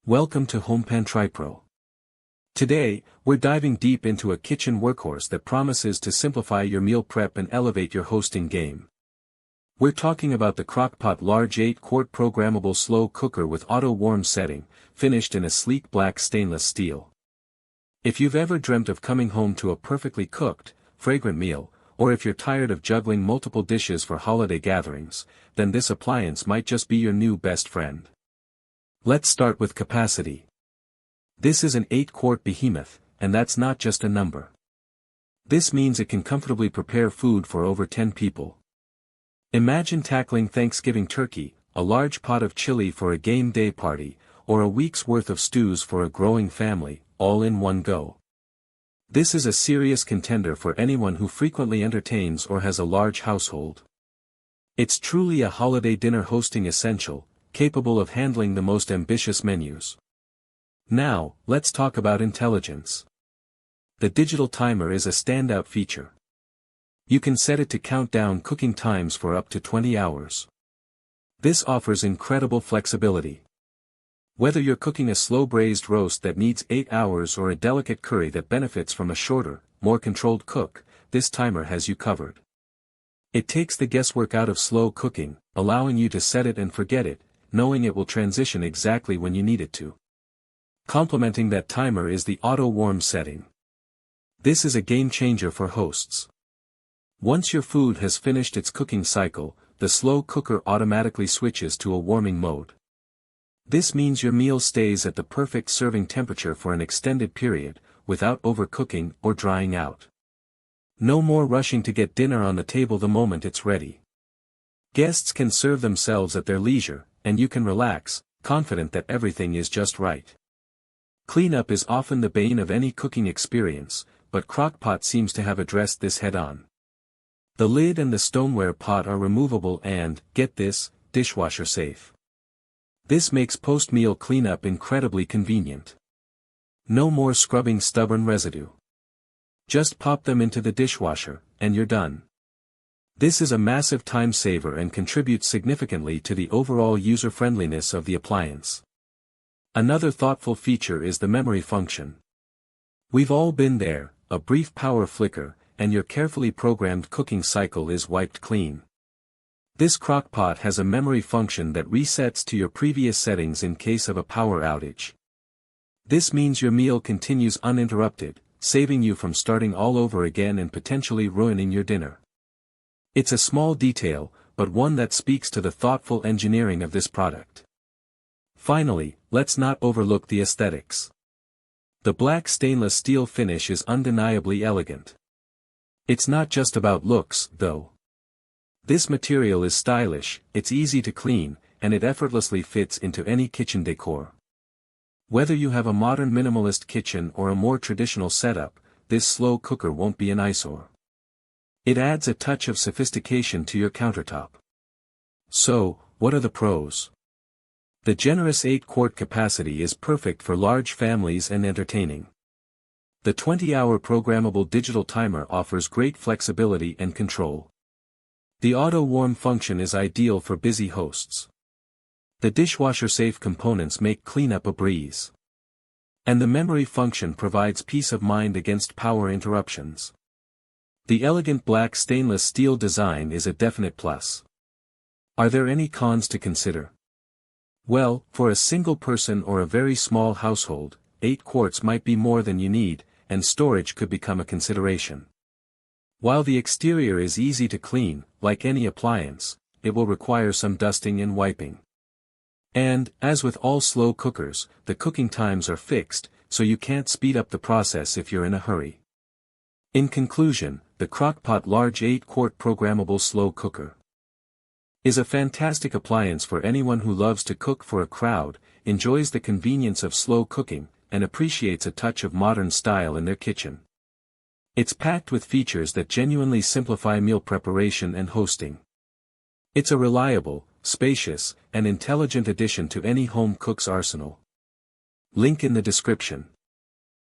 Welcome to HomePan TriPro. Today, we're diving deep into a kitchen workhorse that promises to simplify your meal prep and elevate your hosting game. We're talking about the Crock-Pot Large 8-Quart Programmable Slow Cooker with auto-warm setting, finished in a sleek black stainless steel. If you've ever dreamt of coming home to a perfectly cooked, fragrant meal, or if you're tired of juggling multiple dishes for holiday gatherings, then this appliance might just be your new best friend. Let's start with capacity. This is an 8-quart behemoth, and that's not just a number. This means it can comfortably prepare food for over 10 people. Imagine tackling Thanksgiving turkey, a large pot of chili for a game day party, or a week's worth of stews for a growing family, all in one go. This is a serious contender for anyone who frequently entertains or has a large household. It's truly a holiday dinner hosting essential, capable of handling the most ambitious menus. Now, let's talk about intelligence. The digital timer is a standout feature. You can set it to count down cooking times for up to 20 hours. This offers incredible flexibility. Whether you're cooking a slow-braised roast that needs 8 hours or a delicate curry that benefits from a shorter, more controlled cook, this timer has you covered. It takes the guesswork out of slow cooking, allowing you to set it and forget it, knowing it will transition exactly when you need it to. Complementing that timer is the auto-warm setting. This is a game-changer for hosts. Once your food has finished its cooking cycle, the slow cooker automatically switches to a warming mode. This means your meal stays at the perfect serving temperature for an extended period, without overcooking or drying out. No more rushing to get dinner on the table the moment it's ready. Guests can serve themselves at their leisure, and you can relax, confident that everything is just right. Cleanup is often the bane of any cooking experience, but Crock-Pot seems to have addressed this head-on. The lid and the stoneware pot are removable and, get this, dishwasher-safe. This makes post-meal cleanup incredibly convenient. No more scrubbing stubborn residue. Just pop them into the dishwasher, and you're done. This is a massive time saver and contributes significantly to the overall user-friendliness of the appliance. Another thoughtful feature is the memory function. We've all been there, a brief power flicker, and your carefully programmed cooking cycle is wiped clean. This Crock-Pot has a memory function that resets to your previous settings in case of a power outage. This means your meal continues uninterrupted, saving you from starting all over again and potentially ruining your dinner. It's a small detail, but one that speaks to the thoughtful engineering of this product. Finally, let's not overlook the aesthetics. The black stainless steel finish is undeniably elegant. It's not just about looks, though. This material is stylish, it's easy to clean, and it effortlessly fits into any kitchen decor. Whether you have a modern minimalist kitchen or a more traditional setup, this slow cooker won't be an eyesore. It adds a touch of sophistication to your countertop. So, what are the pros? The generous 8-quart capacity is perfect for large families and entertaining. The 20-hour programmable digital timer offers great flexibility and control. The auto-warm function is ideal for busy hosts. The dishwasher-safe components make cleanup a breeze. And the memory function provides peace of mind against power interruptions. The elegant black stainless steel design is a definite plus. Are there any cons to consider? Well, for a single person or a very small household, 8 quarts might be more than you need, and storage could become a consideration. While the exterior is easy to clean, like any appliance, it will require some dusting and wiping. And, as with all slow cookers, the cooking times are fixed, so you can't speed up the process if you're in a hurry. In conclusion, the Crock-Pot Large 8-Quart Programmable Slow Cooker is a fantastic appliance for anyone who loves to cook for a crowd, enjoys the convenience of slow cooking, and appreciates a touch of modern style in their kitchen. It's packed with features that genuinely simplify meal preparation and hosting. It's a reliable, spacious, and intelligent addition to any home cook's arsenal. Link in the description.